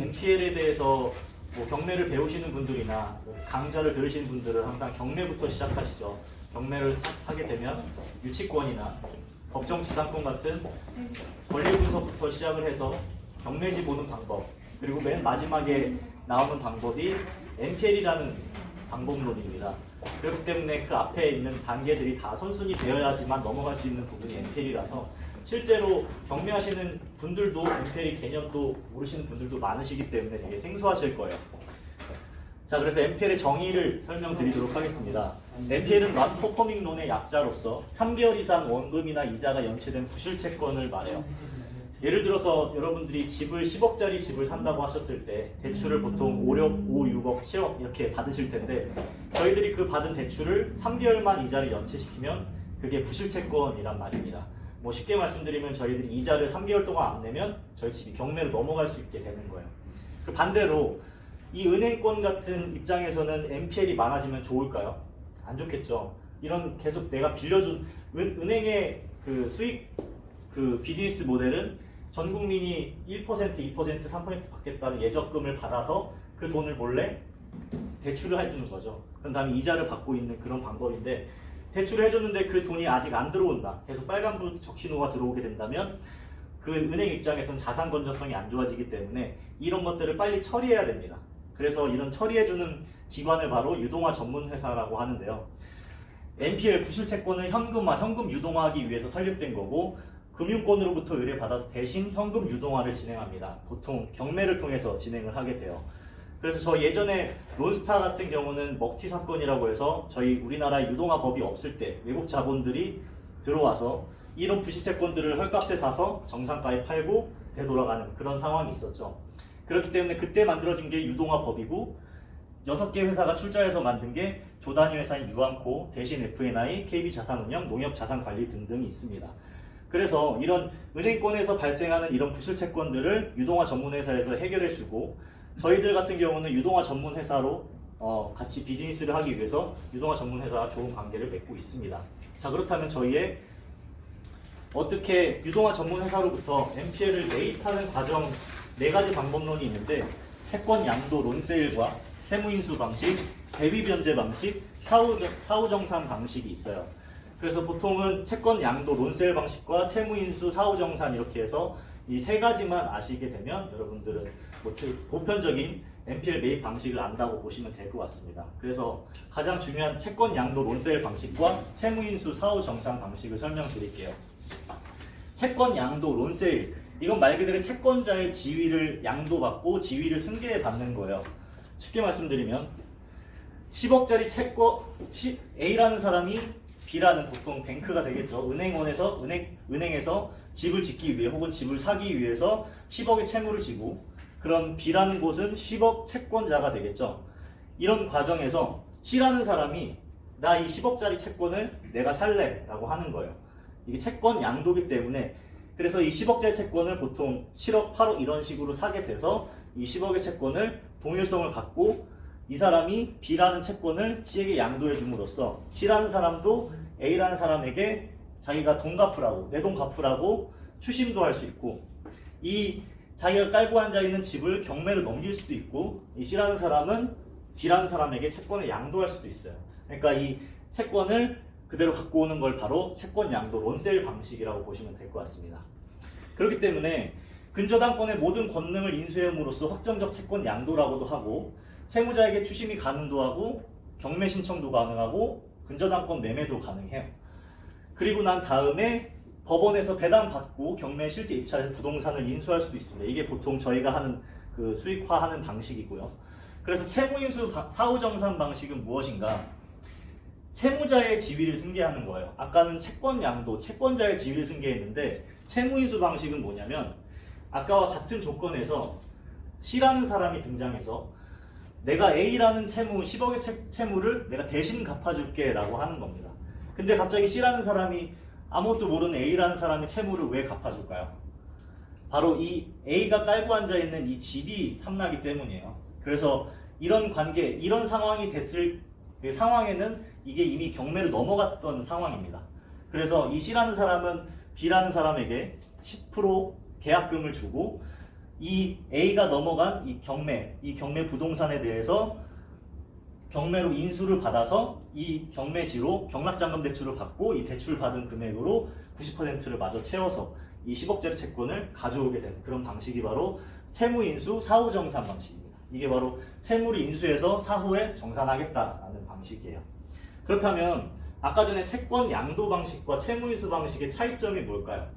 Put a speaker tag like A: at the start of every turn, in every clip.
A: NPL에 대해서 뭐 경매를 배우시는 분들이나 강좌를 들으시는 분들은 항상 경매부터 시작하시죠. 경매를 하게 되면 유치권이나 법정지상권 같은 권리 분석부터 시작을 해서 경매지 보는 방법, 그리고 맨 마지막에 나오는 방법이 NPL이라는 방법론입니다. 그렇기 때문에 그 앞에 있는 단계들이 다 선순위 되어야지만 넘어갈 수 있는 부분이 NPL이라서 실제로 경매하시는 분들도 NPL 개념도 모르시는 분들도 많으시기 때문에 되게 생소하실 거예요. 자, 그래서 NPL의 정의를 설명드리도록 하겠습니다. NPL은 Non-Performing Loan의 약자로서 3개월 이상 원금이나 이자가 연체된 부실채권을 말해요. 예를 들어서 여러분들이 집을 10억짜리 집을 산다고 하셨을 때 대출을 보통 5억, 5, 6억, 7억 이렇게 받으실 텐데 저희들이 그 받은 대출을 3개월만 이자를 연체시키면 그게 부실채권이란 말입니다. 뭐 쉽게 말씀드리면 저희들이 이자를 3개월 동안 안 내면 저희 집이 경매로 넘어갈 수 있게 되는 거예요. 그 반대로 이 은행권 같은 입장에서는 NPL이 많아지면 좋을까요? 안 좋겠죠. 이런 계속 내가 빌려준 은행의 그 수익 그 비즈니스 모델은 전 국민이 1%, 2%, 3% 받겠다는 예적금을 받아서 그 돈을 몰래 대출을 해주는 거죠. 그런 다음에 이자를 받고 있는 그런 방법인데 대출을 해줬는데 그 돈이 아직 안 들어온다. 계속 빨간불 적신호가 들어오게 된다면 그 은행 입장에서는 자산 건전성이 안 좋아지기 때문에 이런 것들을 빨리 처리해야 됩니다. 그래서 이런 처리해주는 기관을 바로 유동화 전문회사라고 하는데요. NPL 부실채권을 현금화, 현금 유동화하기 위해서 설립된 거고 금융권으로부터 의뢰받아서 대신 현금 유동화를 진행합니다. 보통 경매를 통해서 진행을 하게 돼요. 그래서 저 예전에 론스타 같은 경우는 먹튀 사건이라고 해서 저희 우리나라에 유동화 법이 없을 때 외국 자본들이 들어와서 이런 부실채권들을 헐값에 사서 정상가에 팔고 되돌아가는 그런 상황이 있었죠. 그렇기 때문에 그때 만들어진 게 유동화 법이고 6개 회사가 출자해서 만든 게 조단위 회사인 유안코, 대신 F&I, KB자산운용, 농협자산관리 등등이 있습니다. 그래서 이런 은행권에서 발생하는 이런 부실채권들을 유동화 전문회사에서 해결해주고 저희들 같은 경우는 유동화 전문회사로 같이 비즈니스를 하기 위해서 유동화 전문회사와 좋은 관계를 맺고 있습니다. 자, 그렇다면 저희의 어떻게 유동화 전문회사로부터 NPL을 매입하는 과정 4가지 방법론이 있는데 채권 양도 론세일과 세무인수 방식, 대비 변제 방식, 사후정산 방식이 있어요. 그래서 보통은 채권 양도 론세일 방식과 채무인수 사후정산 이렇게 해서 이 3가지만 아시게 되면 여러분들은 뭐 보편적인 NPL 매입 방식을 안다고 보시면 될 것 같습니다. 그래서 가장 중요한 채권 양도 론세일 방식과 채무인수 사후정산 방식을 설명드릴게요. 채권 양도 론세일, 이건 말 그대로 채권자의 지위를 양도받고 지위를 승계받는 거예요. 쉽게 말씀드리면 10억짜리 채권 A라는 사람이 B라는 보통 뱅크가 되겠죠. 은행에서 집을 짓기 위해 혹은 집을 사기 위해서 10억의 채무를 지고 그럼 B라는 곳은 10억 채권자가 되겠죠. 이런 과정에서 C라는 사람이 나 이 10억짜리 채권을 내가 살래 라고 하는 거예요. 이게 채권 양도기 때문에 그래서 이 10억짜리 채권을 보통 7억, 8억 이런 식으로 사게 돼서 이 10억의 채권을 동일성을 갖고 이 사람이 B라는 채권을 C에게 양도해 줌으로써 C라는 사람도 A라는 사람에게 자기가 돈 갚으라고, 내 돈 갚으라고 추심도 할 수 있고 이 자기가 깔고 앉아있는 집을 경매로 넘길 수도 있고 이 C라는 사람은 D라는 사람에게 채권을 양도할 수도 있어요. 그러니까 이 채권을 그대로 갖고 오는 걸 바로 채권 양도 론세일 방식이라고 보시면 될 것 같습니다. 그렇기 때문에 근저당권의 모든 권능을 인수함으로써 확정적 채권 양도라고도 하고 채무자에게 추심이 가능도 하고 경매 신청도 가능하고 근저당권 매매도 가능해요. 그리고 난 다음에 법원에서 배당받고 경매에 실제 입찰해서 부동산을 인수할 수도 있습니다. 이게 보통 저희가 하는 그 수익화하는 방식이고요. 그래서 채무인수 사후정산 방식은 무엇인가? 채무자의 지위를 승계하는 거예요. 아까는 채권 양도, 채권자의 지위를 승계했는데 채무인수 방식은 뭐냐면 아까와 같은 조건에서 C라는 사람이 등장해서 내가 A라는 채무, 10억의 채무를 내가 대신 갚아줄게 라고 하는 겁니다. 근데 갑자기 C라는 사람이 아무것도 모르는 A라는 사람의 채무를 왜 갚아줄까요? 바로 이 A가 깔고 앉아있는 이 집이 탐나기 때문이에요. 그래서 이런 관계, 이런 상황이 됐을 그 상황에는 이게 이미 경매를 넘어갔던 상황입니다. 그래서 이 C라는 사람은 B라는 사람에게 10% 계약금을 주고 이 A가 넘어간 이 경매 부동산에 대해서 경매로 인수를 받아서 이 경매지로 경락자금 대출을 받고 이 대출 받은 금액으로 90%를 마저 채워서 이 10억짜리 채권을 가져오게 된 그런 방식이 바로 채무인수 사후정산 방식입니다. 이게 바로 채무를 인수해서 사후에 정산하겠다라는 방식이에요. 그렇다면 아까 전에 채권 양도 방식과 채무인수 방식의 차이점이 뭘까요?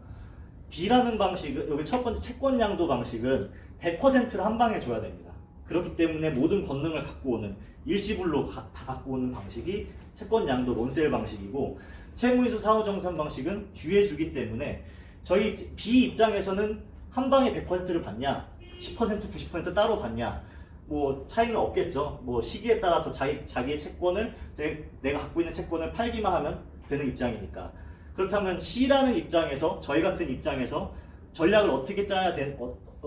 A: B라는 방식은, 여기 첫 번째 채권 양도 방식은 100%를 한 방에 줘야 됩니다. 그렇기 때문에 모든 권능을 갖고 오는 일시불로 다 갖고 오는 방식이 채권 양도 론세일 방식이고, 채무인수 사후정산 방식은 뒤에 주기 때문에 저희 B 입장에서는 한 방에 100%를 받냐, 10%, 90% 따로 받냐, 뭐 차이는 없겠죠. 뭐 시기에 따라서 자기의 채권을, 내가 갖고 있는 채권을 팔기만 하면 되는 입장이니까. 그렇다면 C라는 입장에서, 저희 같은 입장에서 전략을 어떻게 짜야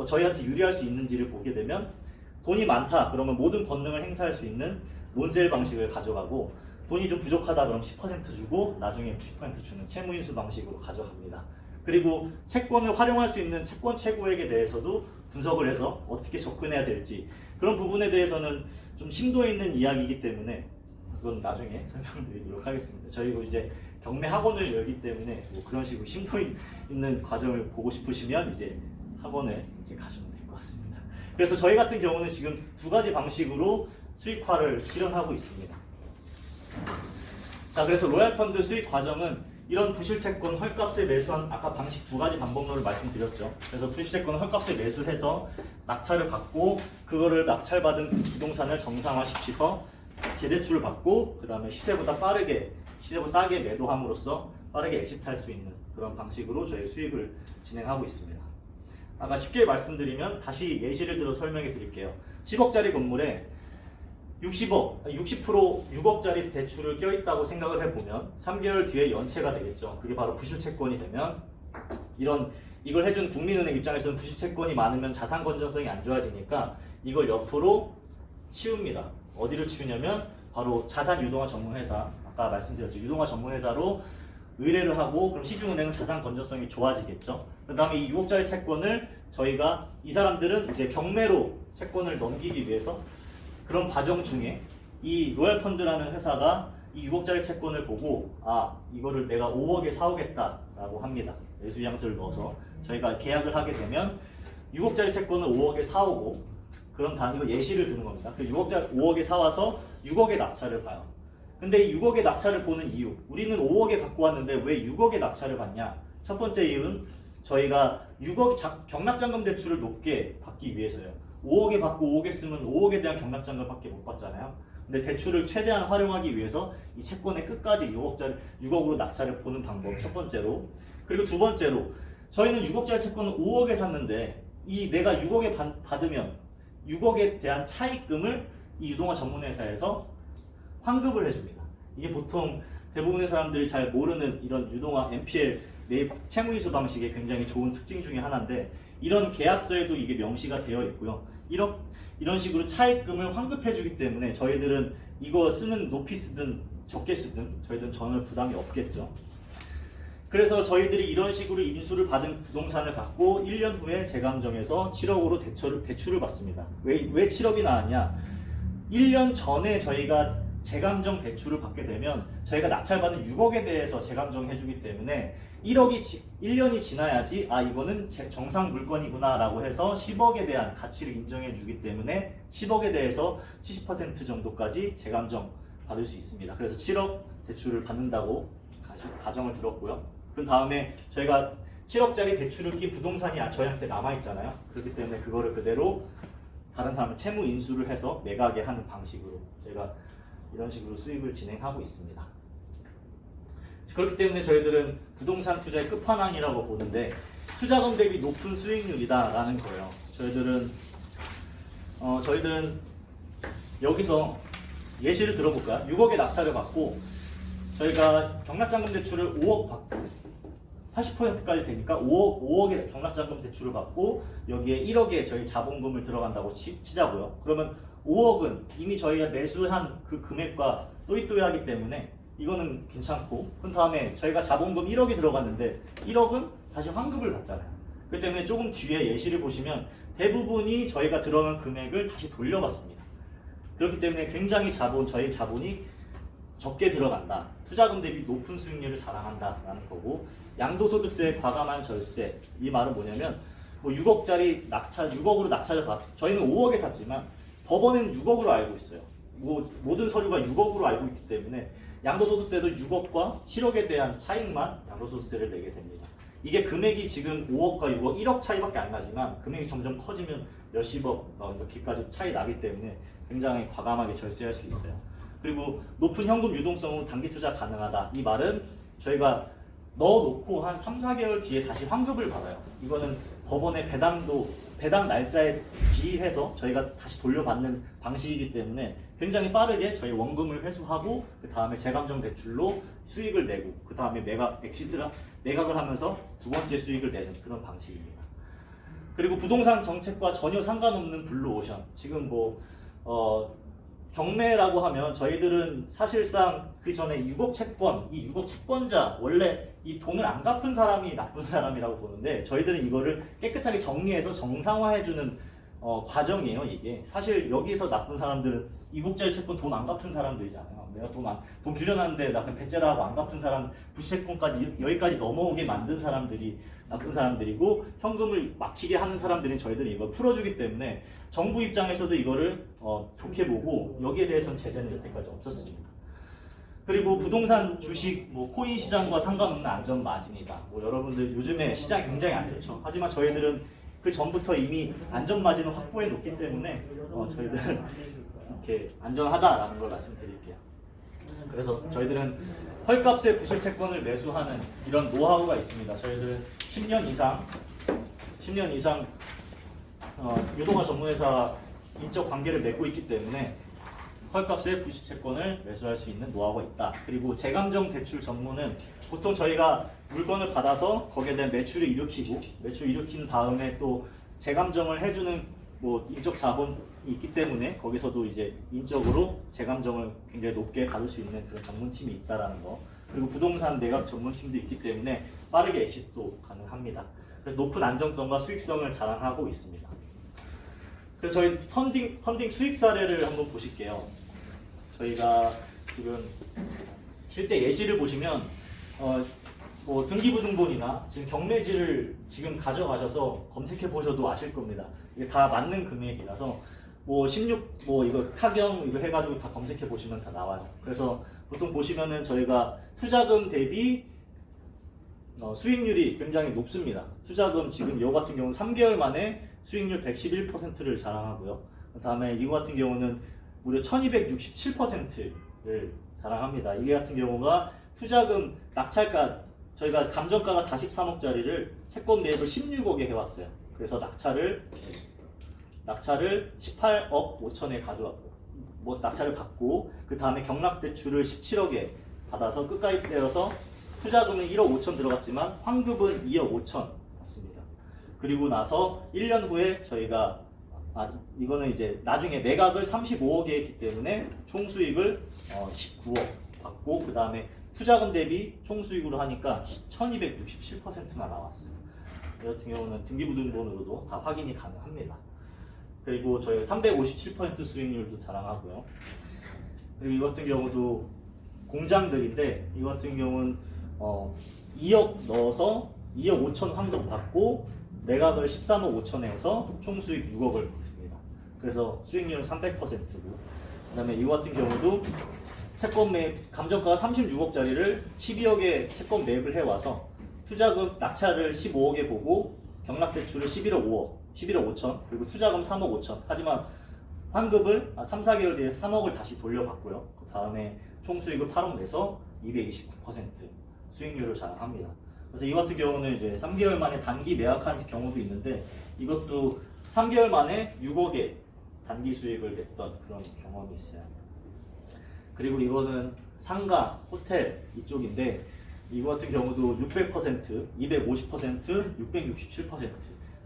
A: 저희한테 유리할 수 있는지를 보게 되면, 돈이 많다 그러면 모든 권능을 행사할 수 있는 론세일 방식을 가져가고, 돈이 좀 부족하다 그러면 10% 주고 나중에 90% 주는 채무인수 방식으로 가져갑니다. 그리고 채권을 활용할 수 있는 채권 최고액에 대해서도 분석을 해서 어떻게 접근해야 될지, 그런 부분에 대해서는 좀 심도 있는 이야기이기 때문에 그건 나중에 설명드리도록 하겠습니다. 저희도 이제 경매 학원을 열기 때문에 뭐 그런 식으로 심도 있는 과정을 보고 싶으시면 이제 학원에 이제 가시면 될 것 같습니다. 그래서 저희 같은 경우는 지금 두 가지 방식으로 수익화를 실현하고 있습니다. 자, 그래서 로얄펀드 수익 과정은 이런 부실채권 헐값에 매수한, 아까 방식 두 가지 방법론을 말씀드렸죠. 그래서 부실채권 헐값에 매수해서 낙찰을 받고, 그거를 낙찰받은 부동산을 정상화시켜서 재대출을 받고, 그 다음에 시세보다 싸게 매도함으로써 빠르게 엑시트할 수 있는 그런 방식으로 저희 수익을 진행하고 있습니다. 아까 쉽게 말씀드리면 다시 예시를 들어 설명해 드릴게요. 10억짜리 건물에 60% 6억짜리 대출을 껴있다고 생각을 해보면 3개월 뒤에 연체가 되겠죠. 그게 바로 부실채권이 되면, 이걸 해준 국민은행 입장에서는 부실채권이 많으면 자산 건전성이 안 좋아지니까 이걸 옆으로 치웁니다. 어디를 치우냐면 바로 자산 유동화 전문회사, 아까 말씀드렸죠. 유동화 전문회사로 의뢰를 하고, 그럼 시중은행은 자산 건전성이 좋아지겠죠. 그 다음에 이 6억짜리 채권을 저희가, 이 사람들은 이제 경매로 채권을 넘기기 위해서 그런 과정 중에 이 로얄펀드라는 회사가 이 6억짜리 채권을 보고, 이거를 내가 5억에 사오겠다라고 합니다. 매수 양수를 넣어서 저희가 계약을 하게 되면 6억짜리 채권을 5억에 사오고, 그럼 이거 예시를 드는 겁니다. 그 5억에 사와서 6억에 낙찰을 봐요. 근데 이 6억에 낙찰을 보는 이유, 우리는 5억에 갖고 왔는데 왜 6억에 낙찰을 받냐? 첫 번째 이유는 저희가 6억 경락자금 대출을 높게 받기 위해서요. 5억에 받고 5억에 쓰면 5억에 대한 경락자금밖에 못 받잖아요. 근데 대출을 최대한 활용하기 위해서 이 채권의 끝까지 6억으로 낙찰을 보는 방법, 첫 번째로. 그리고 두 번째로, 저희는 6억짜리 채권을 5억에 샀는데 내가 6억에 받으면 6억에 대한 차입금을 이 유동화 전문회사에서 환급을 해줍니다. 이게 보통 대부분의 사람들이 잘 모르는 이런 유동화 NPL 매입 채무인수 방식의 굉장히 좋은 특징 중에 하나인데, 이런 계약서에도 이게 명시가 되어 있고요. 이런 식으로 차입금을 환급해주기 때문에 저희들은 이거 쓰는 높이 쓰든 적게 쓰든 저희들은 전혀 부담이 없겠죠. 그래서 저희들이 이런 식으로 인수를 받은 부동산을 갖고 1년 후에 재감정해서 7억으로 대출을 받습니다. 왜 7억이 나왔냐? 1년 전에 저희가 재감정 대출을 받게 되면 저희가 낙찰받은 6억에 대해서 재감정해주기 때문에 1년이 지나야지 이거는 정상 물건이구나 라고 해서 10억에 대한 가치를 인정해주기 때문에 10억에 대해서 70% 정도까지 재감정 받을 수 있습니다. 그래서 7억 대출을 받는다고 가정을 들었고요. 그 다음에 저희가 7억짜리 대출을 낀 부동산이 저희한테 남아있잖아요. 그렇기 때문에 그거를 그대로 다른 사람을 채무 인수를 해서 매각에 하는 방식으로 저희가 이런 식으로 수익을 진행하고 있습니다. 그렇기 때문에 저희들은 부동산 투자의 끝판왕이라고 보는데, 투자금 대비 높은 수익률이다라는 거예요. 저희들은 여기서 예시를 들어볼까요? 6억의 낙찰을 받고 저희가 경락자금 대출을 5억 받고 80%까지 되니까 5억의 경락자금 대출을 받고 여기에 1억의 저희 자본금을 들어간다고 치자고요. 그러면 5억은 이미 저희가 매수한 그 금액과 또이또이하기 때문에 이거는 괜찮고, 그 다음에 저희가 자본금 1억이 들어갔는데 1억은 다시 환급을 받잖아요. 그렇기 때문에 조금 뒤에 예시를 보시면 대부분이 저희가 들어간 금액을 다시 돌려받습니다. 그렇기 때문에 굉장히 저희 자본이 적게 들어간다. 투자금 대비 높은 수익률을 자랑한다라는 거고, 양도소득세 과감한 절세, 이 말은 뭐냐면 뭐 6억짜리 낙찰, 6억으로 낙찰을 저희는 5억에 샀지만 법원은 6억으로 알고 있어요. 모든 서류가 6억으로 알고 있기 때문에 양도소득세도 6억과 7억에 대한 차익만 양도소득세를 내게 됩니다. 이게 금액이 지금 5억과 6억, 1억 차이밖에 안 나지만 금액이 점점 커지면 몇십억 이렇게까지 차이 나기 때문에 굉장히 과감하게 절세할 수 있어요. 그리고 높은 현금 유동성으로 단기 투자 가능하다. 이 말은 저희가 넣어놓고 한 3, 4개월 뒤에 다시 환급을 받아요. 이거는 법원의 배당 날짜에 기해서 저희가 다시 돌려받는 방식이기 때문에 굉장히 빠르게 저희 원금을 회수하고 그 다음에 재감정 대출로 수익을 내고 그 다음에 매각을 하면서 두 번째 수익을 내는 그런 방식입니다. 그리고 부동산 정책과 전혀 상관없는 블루오션. 지금 경매라고 하면 저희들은 사실상 그 전에 6억 채권, 이 6억 채권자, 원래 이 돈을 안 갚은 사람이 나쁜 사람이라고 보는데 저희들은 이거를 깨끗하게 정리해서 정상화해주는 과정이에요, 이게. 사실 여기서 나쁜 사람들은 2국짜리 채권 돈 안 갚은 사람들이잖아요. 내가 돈 빌려놨는데 나 그냥 배째라 하고 안 갚은 사람, 부채권까지 여기까지 넘어오게 만든 사람들이 나쁜 사람들이고, 현금을 막히게 하는 사람들은 저희들이 이걸 풀어주기 때문에 정부 입장에서도 이거를 좋게 보고 여기에 대해서는 제재는 여태까지 없었습니다. 그리고 부동산, 주식, 코인 시장과 상관없는 안전 마진이다. 여러분들 요즘에 시장이 굉장히 안 좋죠. 하지만 저희들은 그 전부터 이미 안전 마진을 확보해 놓기 때문에 저희들은 이렇게 안전하다라는 걸 말씀드릴게요. 그래서 저희들은 헐값에 부실 채권을 매수하는 이런 노하우가 있습니다. 저희들은 10년 이상 유동화 전문회사 인적 관계를 맺고 있기 때문에 헐값에 부실 채권을 매수할 수 있는 노하우가 있다. 그리고 재감정 대출 전문은 보통 저희가 물건을 받아서 거기에 대한 매출을 일으킨 다음에 또 재감정을 해주는 인적 자본이 있기 때문에 거기서도 이제 인적으로 재감정을 굉장히 높게 받을 수 있는 그런 전문팀이 있다라는 거. 그리고 부동산 매각 전문팀도 있기 때문에 빠르게 엑시트도 가능합니다. 그래서 높은 안정성과 수익성을 자랑하고 있습니다. 그래서 저희 펀딩 수익 사례를 한번 보실게요. 저희가 지금 실제 예시를 보시면 등기부등본이나 지금 경매지를 지금 가져가셔서 검색해 보셔도 아실 겁니다. 이게 다 맞는 금액이라서 16 이거 타경 이거 해가지고 다 검색해 보시면 다 나와요. 그래서 보통 보시면은 저희가 투자금 대비 수익률이 굉장히 높습니다. 투자금 지금 이거 같은 경우는 3개월 만에 수익률 111%를 자랑하고요. 그 다음에 이거 같은 경우는 무려 1267%를 자랑합니다. 이게 같은 경우가 투자금 낙찰가, 저희가 감정가가 43억짜리를 채권 매입을 16억에 해왔어요. 그래서 낙찰을 18억 5천에 가져왔고, 낙찰을 받고, 그 다음에 경락대출을 17억에 받아서 끝까지 때려서 투자금은 1억 5천 들어갔지만 환급은 2억 5천 받습니다. 그리고 나서 1년 후에 저희가 이거는 이제 나중에 매각을 35억에 했기 때문에 총수익을 19억 받고, 그 다음에 투자금 대비 총수익으로 하니까 1267%나 나왔어요. 이 같은 경우는 등기부등본으로도 다 확인이 가능합니다. 그리고 저희가 357% 수익률도 자랑하고요. 그리고 이 같은 경우도 공장들인데, 이 같은 경우는 2억 넣어서 2억 5천 환급 받고 매각을 13억 5천에 해서 총수익 6억을 받습니다. 그래서 수익률은 300%고, 그 다음에 이 같은 경우도 채권 매입, 감정가가 36억짜리를 12억에 채권 매입을 해와서 투자금 낙찰을 15억에 보고 경락대출을 11억 5천, 그리고 투자금 3억 5천. 하지만 환급을 3, 4개월 뒤에 3억을 다시 돌려받고요. 그 다음에 총수익을 8억 내서 229% 수익률을 자랑합니다. 그래서 이 같은 경우는 이제 3개월 만에 단기 매각한 경우도 있는데, 이것도 3개월 만에 6억의 단기 수익을 냈던 그런 경험이 있어요. 그리고 이거는 상가, 호텔 이쪽인데, 이거 같은 경우도 600%, 250%, 667%.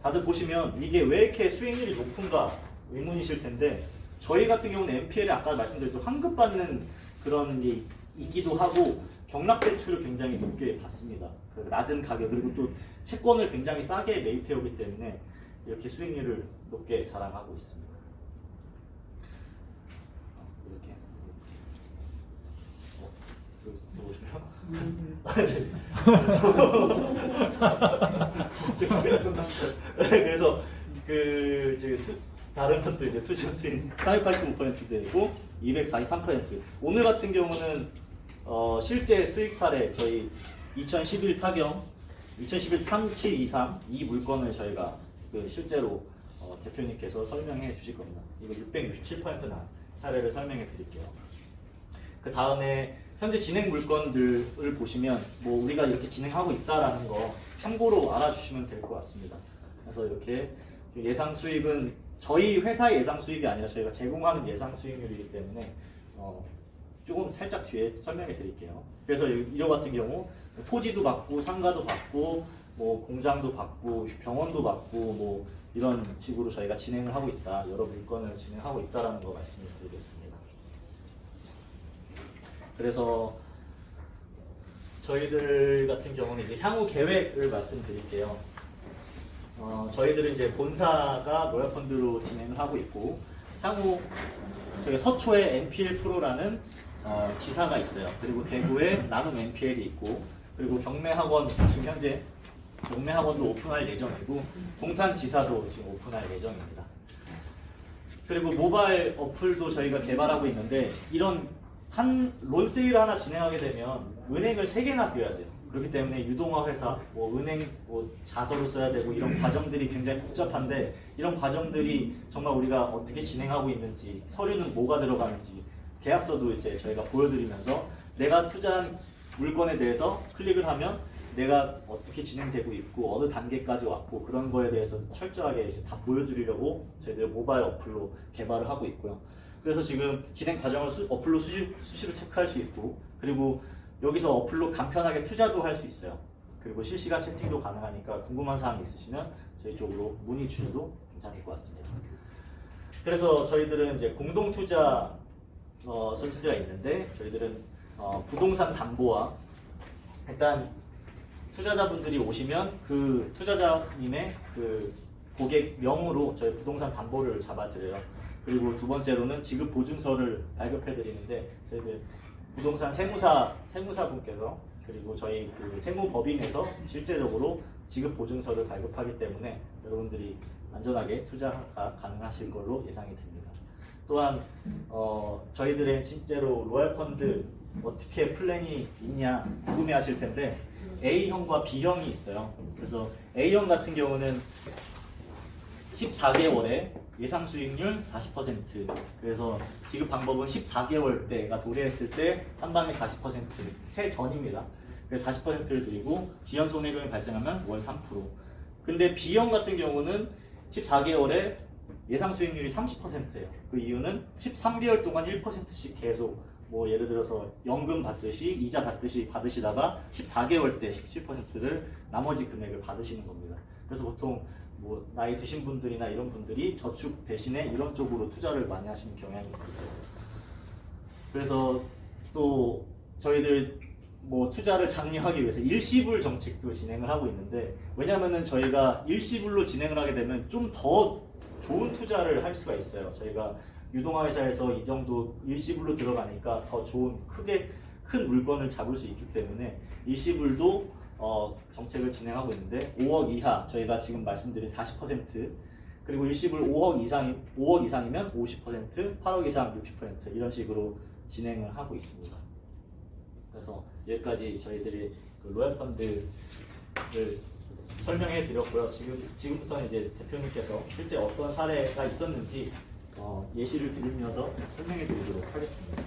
A: 다들 보시면 이게 왜 이렇게 수익률이 높은가 의문이실 텐데, 저희 같은 경우는 NPL에 아까 말씀드렸던 환급받는 그런 게 있기도 하고 경락대출을 굉장히 높게 받습니다. 그 낮은 가격 그리고 또 채권을 굉장히 싸게 매입해 오기 때문에 이렇게 수익률을 높게 자랑하고 있습니다. 이렇게 들어오시면 그래서 다른 것도 이제 투자 수익 485% 되고 243%. 오늘 같은 경우는 실제 수익 사례 저희 2011 타경, 2011 3723 이 물건을 저희가 실제로 대표님께서 설명해 주실 겁니다. 이거 667%난 사례를 설명해 드릴게요. 그 다음에 현재 진행 물건들을 보시면 뭐 우리가 이렇게 진행하고 있다라는 거 참고로 알아주시면 될 것 같습니다. 그래서 이렇게 예상 수익은 저희 회사의 예상 수익이 아니라 저희가 제공하는 예상 수익률이기 때문에 조금 살짝 뒤에 설명해 드릴게요. 그래서 이거 같은 경우 토지도 받고 상가도 받고 뭐 공장도 받고 병원도 받고 뭐 이런 식으로 저희가 진행을 하고 있다. 여러 물건을 진행하고 있다라는 거 말씀을 드리겠습니다. 그래서 저희들 같은 경우는 이제 향후 계획을 말씀드릴게요. 저희들은 이제 본사가 로얄펀드로 진행을 하고 있고 향후 저희 서초에 NPL 프로라는 지사가 있어요. 그리고 대구에 나눔 NPL이 있고 그리고 경매학원 지금 현재 경매학원도 오픈할 예정이고 동탄 지사도 지금 오픈할 예정입니다. 그리고 모바일 어플도 저희가 개발하고 있는데 이런 한 론세일을 하나 진행하게 되면 은행을 3개나 띄워야 돼요. 그렇기 때문에 유동화 회사, 뭐 은행 자서를 써야 되고 이런 과정들이 굉장히 복잡한데 이런 과정들이 정말 우리가 어떻게 진행하고 있는지 서류는 뭐가 들어가는지 계약서도 이제 저희가 보여드리면서 내가 투자한 물건에 대해서 클릭을 하면 내가 어떻게 진행되고 있고 어느 단계까지 왔고 그런 거에 대해서 철저하게 이제 다 보여드리려고 저희들 모바일 어플로 개발을 하고 있고요. 그래서 지금 진행 과정을 어플로 수시로 체크할 수 있고 그리고 여기서 어플로 간편하게 투자도 할 수 있어요. 그리고 실시간 채팅도 가능하니까 궁금한 사항이 있으시면 저희 쪽으로 문의 주셔도 괜찮을 것 같습니다. 그래서 저희들은 이제 공동 투자 서비스가 있는데 저희들은 부동산 담보와 일단 투자자분들이 오시면 그 투자자님의 그 고객 명으로 저희 부동산 담보를 잡아드려요. 그리고 두 번째로는 지급 보증서를 발급해 드리는데 저희들 부동산 세무사분께서 그리고 저희 그 세무법인에서 실제적으로 지급 보증서를 발급하기 때문에 여러분들이 안전하게 투자가 가능하실 걸로 예상이 됩니다. 또한 저희들의 실제로 로얄펀드 어떻게 플랜이 있냐 궁금해하실 텐데 A형과 B형이 있어요. 그래서 A형 같은 경우는 14개월에 예상 수익률 40%. 그래서 지급 방법은 14개월 때가 도래했을 때 한 방에 40% 세 전입니다. 그래서 40%를 드리고 지연 손해금이 발생하면 월 3%. 근데 B형 같은 경우는 14개월에 예상 수익률이 30%예요. 그 이유는 13개월 동안 1%씩 계속 뭐 예를 들어서 연금 받듯이 이자 받으시다가 14개월 때 17%를 나머지 금액을 받으시는 겁니다. 그래서 보통 뭐 나이 드신 분들이나 이런 분들이 저축 대신에 이런 쪽으로 투자를 많이 하시는 경향이 있어요. 그래서 또 저희들 뭐 투자를 장려하기 위해서 일시불 정책도 진행을 하고 있는데 왜냐하면은 저희가 일시불로 진행을 하게 되면 좀 더 좋은 투자를 할 수가 있어요. 저희가 유동화 회사에서 이 정도 일시불로 들어가니까 더 좋은 큰 물건을 잡을 수 있기 때문에 일시불도 정책을 진행하고 있는데 5억 이하 저희가 지금 말씀드린 40% 그리고 일시불 5억 이상이면 50% 8억 이상 60% 이런 식으로 진행을 하고 있습니다. 그래서 여기까지 저희들이 그 로얄펀드를 설명해 드렸고요. 지금부터는 이제 대표님께서 실제 어떤 사례가 있었는지 예시를 드리면서 설명해 드리도록 하겠습니다.